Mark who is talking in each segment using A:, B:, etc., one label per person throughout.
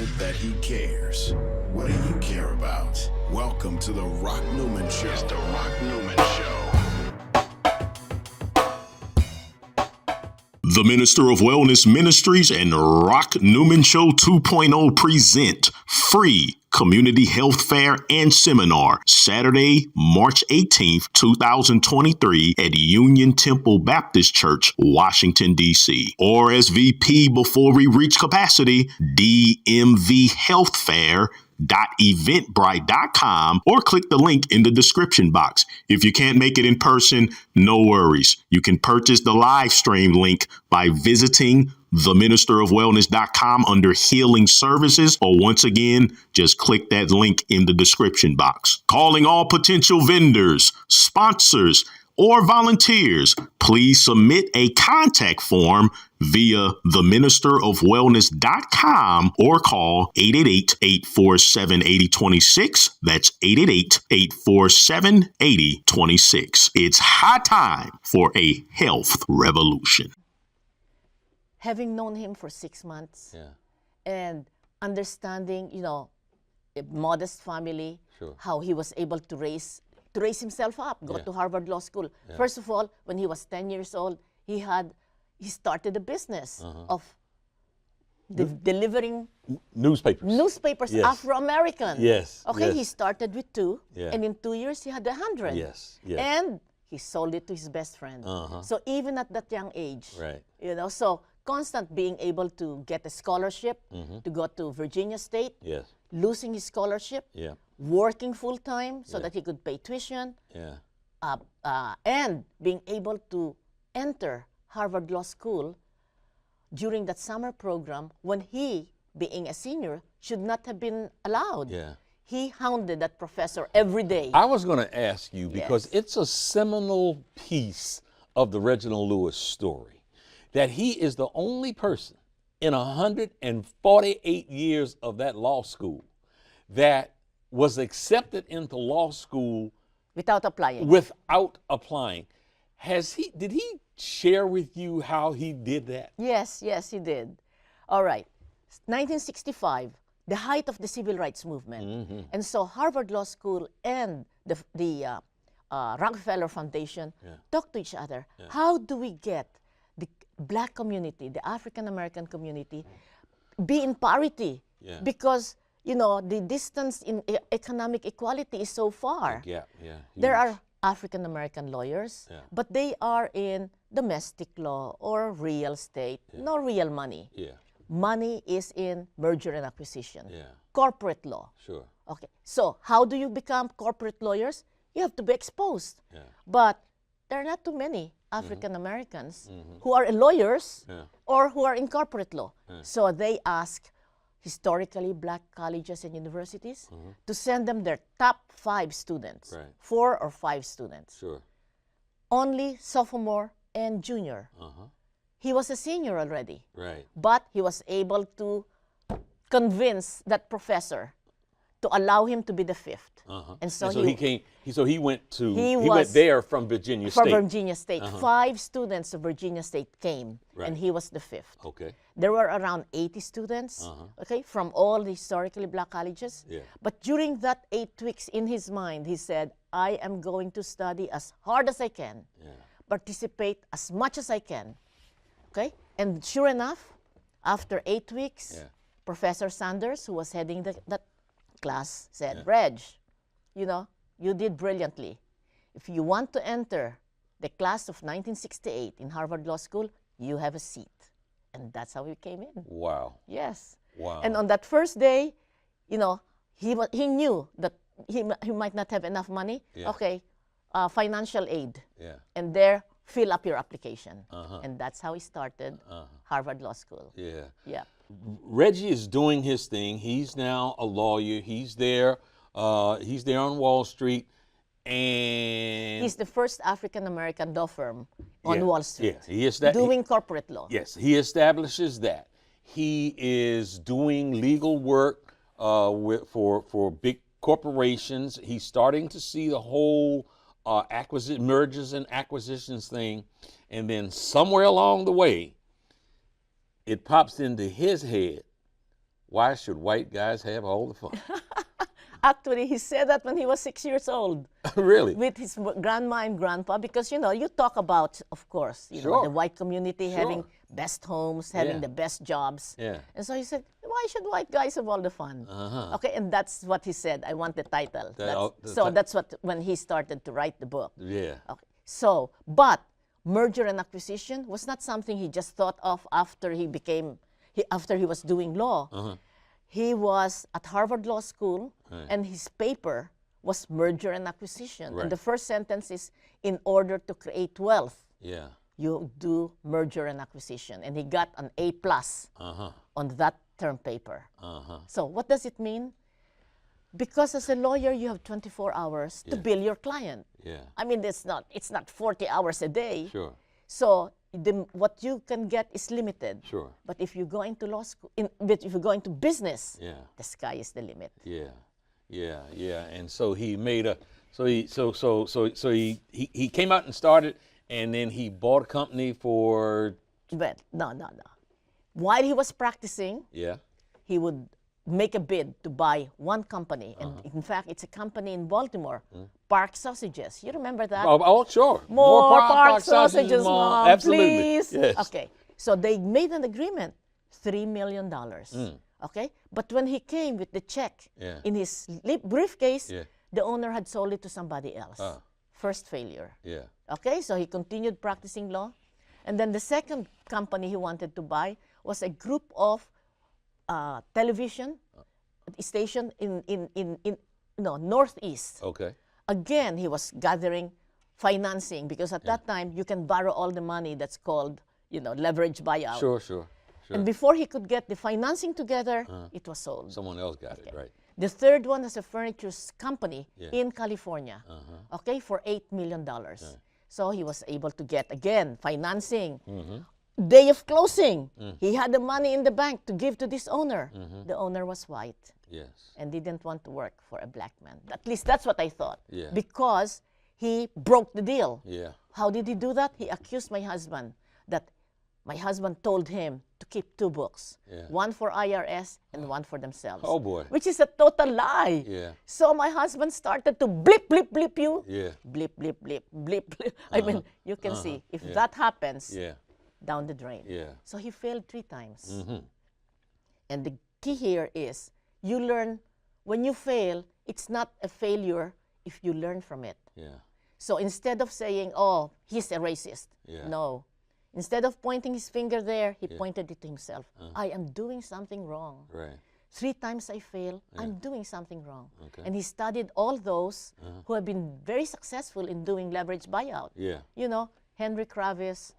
A: confident that he cares. What do you care about? Welcome to the Rock Newman Show. It's the Rock Newman Show.
B: The Minister of Wellness Ministries and Rock Newman Show 2.0 present free community health fair and seminar Saturday, March 18th, 2023 at Union Temple Baptist Church, Washington, D.C. RSVP before we reach capacity, dmvhealthfair.eventbrite.com or click the link in the description box. If you can't make it in person, no worries. You can purchase the live stream link by visiting theministerofwellness.com under healing services, or once again, just click that link in the description box. Calling all potential vendors, sponsors, or volunteers, please submit a contact form via theministerofwellness.com or call 888-847-8026. That's 888-847-8026. It's high time for a health revolution.
C: Having known him for 6 months, and understanding, a modest family, how he was able to raise himself up, go to Harvard Law School. First of all, when he was 10 years old, he started a business of delivering newspapers, Afro-American. He started with 2, and in 2 years he had 100. And he sold it to his best friend. So even at that young age, so constant being able to get a scholarship to go to Virginia State, losing his scholarship, working full-time so that he could pay tuition, and being able to enter Harvard Law School during that summer program when he, being a senior, should not have been allowed. He hounded that professor every day.
D: I was going to ask you, because it's a seminal piece of the Reginald Lewis story, that he is the only person in 148 years of that law school that was accepted into law school
C: without applying.
D: Did he share with you how he did that?
C: Yes, he did. All right. 1965, the height of the civil rights movement. And so Harvard Law School and the Rockefeller Foundation talked to each other. How do we get the Black community, the African American community, be in parity? Because the distance in economic equality is so far. There are African American lawyers, but they are in domestic law or real estate, no real money. Money is in merger and acquisition, corporate law. Okay, so how do you become corporate lawyers? You have to be exposed. But there are not too many African Americans who are lawyers or who are in corporate law. So they ask historically Black colleges and universities to send them their top 5 students, 4 or 5 students. Only sophomore and junior. He was a senior already, but he was able to convince that professor to allow him to be the 5th. And so
D: he went there from Virginia State.
C: From Virginia State. 5 students of Virginia State came, and he was the 5th. There were around 80 students, from all the historically Black colleges. But during that 8 weeks, in his mind, he said, I am going to study as hard as I can, participate as much as I can. And sure enough, after 8 weeks, Professor Sanders, who was heading that class, said, Reg, you did brilliantly. If you want to enter the class of 1968 in Harvard Law School, you have a seat. And that's how he came in.
D: Wow.
C: Yes.
D: Wow.
C: And on that first day, he knew that he might not have enough money. Financial aid. And there, fill up your application. And that's how he started Harvard Law School.
D: Reggie is doing his thing. He's now a lawyer. He's there on Wall Street, and
C: he's the first African American law firm on Wall Street. Doing corporate law.
D: He establishes that. He is doing legal work for big corporations. He's starting to see the whole mergers and acquisitions thing, and then somewhere along the way, it pops into his head Why should white guys have all the fun?
C: Actually, he said that when he was 6 years old.
D: Really?
C: With his grandma and grandpa, because you talk about, of course,
D: Sure.
C: the white community
D: Sure.
C: having best homes, having
D: Yeah.
C: the best jobs.
D: Yeah.
C: And so he said, why should white guys have all the fun? Okay, and that's what he said. I want the title. That's what when he started to write the book.
D: Yeah.
C: Okay. So, but merger and acquisition was not something he just thought of after after he was doing law. He was at Harvard Law School, and his paper was merger and acquisition.
D: Right.
C: And the first sentence is, in order to create wealth,
D: Yeah.
C: you do merger and acquisition. And he got an A+ on that term paper. So what does it mean? Because as a lawyer, you have 24 hours to bill your client.
D: Yeah.
C: I mean, it's not 40 hours a day.
D: Sure.
C: So what you can get is limited.
D: Sure.
C: But if you go into law school, but if you go into business,
D: Yeah.
C: the sky is the limit.
D: Yeah. Yeah. Yeah. And so he made a. So he came out and started, and then he bought a company for.
C: But no. While he was practicing,
D: Yeah.
C: he would make a bid to buy one company. And in fact, it's a company in Baltimore, Park Sausages. You remember that?
D: Oh, sure.
C: More Park Sausages,
D: Mom.
C: Mom,
D: Absolutely.
C: please.
D: Yes.
C: Okay. So they made an agreement, $3 million. Okay? But when he came with the check
D: Yeah.
C: in his briefcase,
D: Yeah.
C: the owner had sold it to somebody else. First failure.
D: Yeah.
C: Okay? So he continued practicing law. And then the second company he wanted to buy was a group of television station in Northeast.
D: Okay.
C: Again, he was gathering financing because at that time you can borrow all the money that's called, leverage buyout.
D: Sure.
C: And before he could get the financing together, it was sold.
D: Someone else got it, right?
C: The third one is a furniture company
D: Yeah.
C: in California, okay, for $8 million. So he was able to get, again, financing. Day of closing, he had the money in the bank to give to this owner. The owner was white
D: Yes.
C: and didn't want to work for a black man. At least that's what I thought.
D: Yeah.
C: Because he broke the deal.
D: Yeah.
C: How did he do that? He accused my husband that my husband told him to keep two books,
D: Yeah.
C: one for IRS and one for themselves.
D: Oh, boy.
C: Which is a total lie.
D: Yeah.
C: So my husband started to blip, blip, blip you.
D: Yeah.
C: Blip, blip, blip, blip, blip. I mean, you can see, if that happens,
D: Yeah.
C: down the drain.
D: Yeah.
C: So he failed 3 times. And the key here is, you learn, when you fail, it's not a failure if you learn from it.
D: Yeah.
C: So instead of saying, oh, he's a racist,
D: Yeah.
C: no. Instead of pointing his finger there, he pointed it to himself. I am doing something wrong.
D: Right.
C: 3 times I fail, I'm doing something wrong.
D: Okay.
C: And he studied all those who have been very successful in doing leverage buyout.
D: Yeah.
C: Henry Kravis,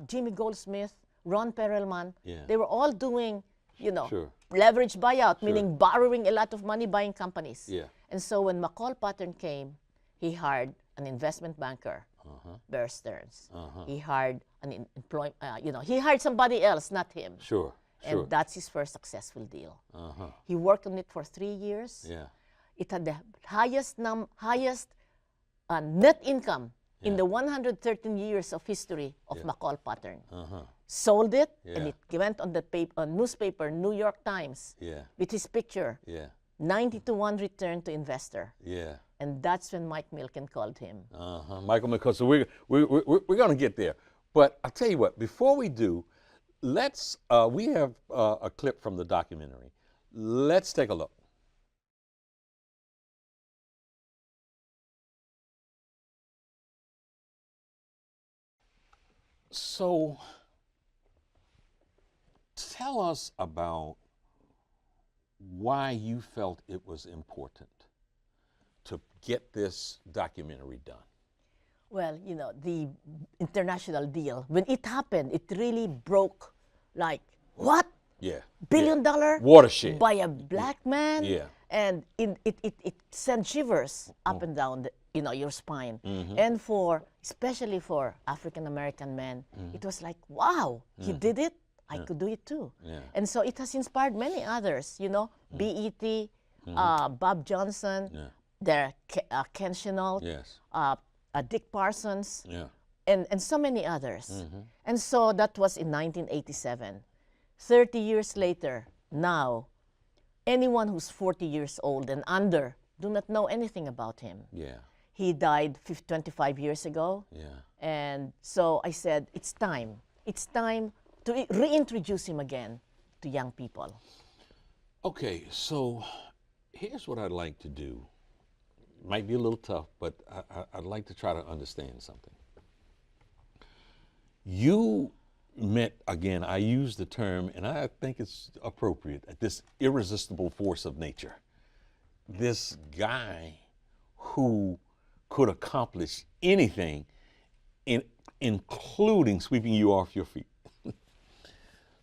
C: Jimmy Goldsmith, Ron Perelman.
D: Yeah.
C: They were all doing,
D: Sure.
C: leverage buyout, meaning borrowing a lot of money, buying companies.
D: Yeah.
C: And so when McCall Pattern came, he hired an investment banker, Bear Stearns. He hired he hired somebody else, not him.
D: Sure. Sure.
C: And that's his first successful deal.
D: Uh-huh.
C: He worked on it for 3 years.
D: Yeah.
C: It had the highest net income in the 113 years of history of McCall Pattern. Sold it, and
D: Yeah.
C: it went on the newspaper, New York Times,
D: Yeah.
C: with his picture,
D: Yeah.
C: 90-1 return to investor.
D: Yeah.
C: And that's when Mike Milken called him.
D: Michael McCall. So we're going to get there. But I'll tell you what, before we do, let's, we have a clip from the documentary. Let's take a look. So tell us about why you felt it was important to get this documentary done.
C: Well, the international deal, when it happened, it really broke, like, what?
D: Yeah.
C: $1 billion
D: Watershed.
C: by a black man?
D: Yeah.
C: And it sent shivers up and down your spine. And especially for African American men, it was like, wow, he did it, I could do it too.
D: Yeah.
C: And so it has inspired many others, BET, Bob Johnson, Ken Chenault,
D: Yes.
C: Dick Parsons,
D: Yeah.
C: and so many others. And so that was in 1987. 30 years later, now, anyone who's 40 years old and under do not know anything about him.
D: Yeah.
C: He died 25 years ago.
D: Yeah.
C: And so I said, it's time. It's time to reintroduce him again to young people.
D: Okay, so here's what I'd like to do. Might be a little tough, but I'd like to try to understand something. You met, again, I use the term, and I think it's appropriate, this irresistible force of nature. This guy who could accomplish anything, including sweeping you off your feet.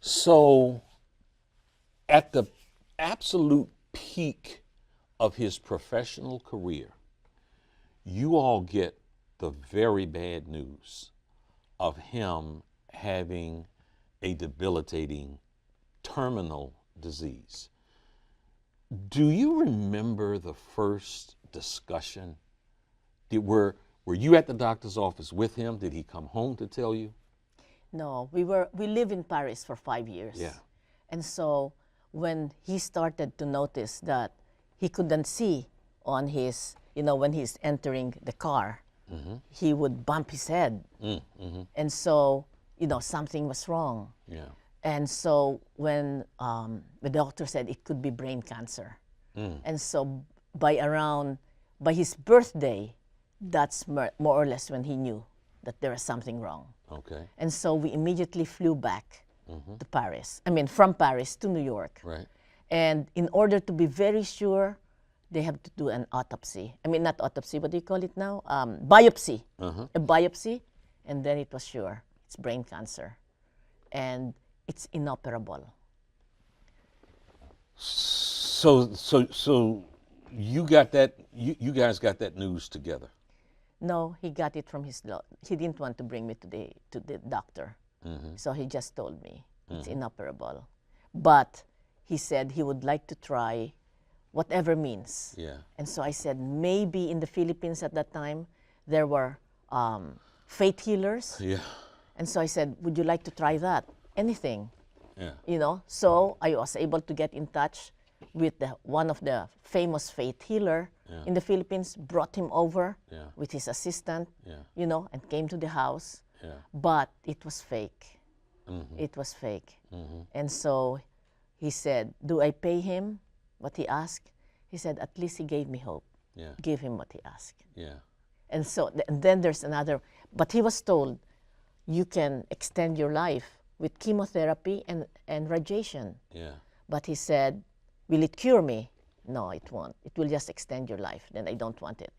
D: So, at the absolute peak of his professional career, you all get the very bad news of him having a debilitating terminal disease. Do you remember the first discussion? Were you at the doctor's office with him? Did he come home to tell you?
C: No, we lived in Paris for 5 years.
D: Yeah.
C: And so when he started to notice that he couldn't see on his, when he's entering the car, he would bump his head. And so, something was wrong.
D: Yeah.
C: And so when the doctor said it could be brain cancer. And so by his birthday, that's more or less when he knew that there was something wrong.
D: Okay.
C: And so we immediately flew back to Paris. From Paris to New York.
D: Right.
C: And in order to be very sure, they have to do an autopsy. Not autopsy, what do you call it now? Biopsy. A biopsy. And then it was sure. It's brain cancer. And it's inoperable.
D: So you got that, you guys got that news together?
C: No, he got it from he didn't want to bring me to the doctor. So he just told me it's inoperable. But he said he would like to try whatever means.
D: Yeah.
C: And so I said, maybe in the Philippines at that time, there were faith healers.
D: Yeah.
C: And so I said, would you like to try that? Anything.
D: Yeah.
C: So I was able to get in touch with one of the famous faith healer in the Philippines, brought him over with his assistant, and came to the house.
D: Yeah.
C: But it was fake. It was fake. And so he said, do I pay him what he asked? He said, at least he gave me hope.
D: Yeah.
C: Give him what he asked.
D: Yeah.
C: And so and then there's another, but he was told, you can extend your life with chemotherapy and radiation.
D: Yeah.
C: But he said, will it cure me? No, it won't. It will just extend your life. Then I don't want it.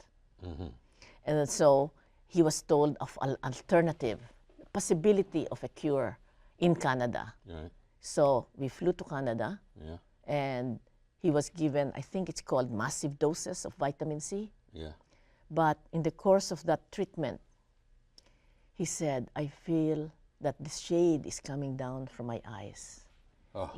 C: And so he was told of an alternative, possibility of a cure in Canada.
D: Right.
C: So we flew to Canada,
D: Yeah.
C: and he was given, I think it's called massive doses of vitamin C.
D: Yeah.
C: But in the course of that treatment, he said, I feel that the shade is coming down from my eyes.
D: Oh.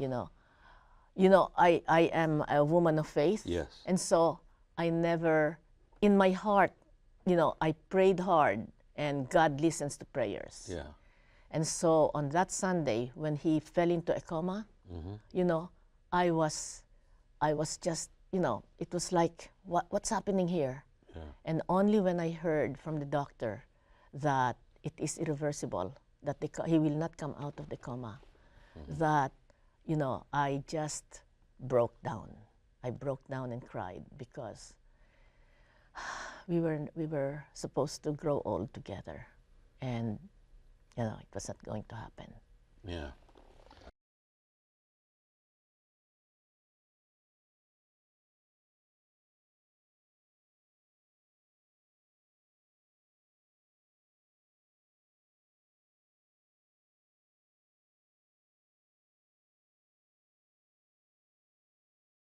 C: I am a woman of faith.
D: Yes.
C: And so I never, in my heart, I prayed hard, and God listens to prayers.
D: Yeah.
C: And so on that Sunday, when he fell into a coma, I was just, it was like, what's happening here?
D: Yeah.
C: And only when I heard from the doctor that it is irreversible, that he will not come out of the coma, that, I just broke down. I broke down and cried because we were supposed to grow old together, and it was not going to happen.
D: Yeah.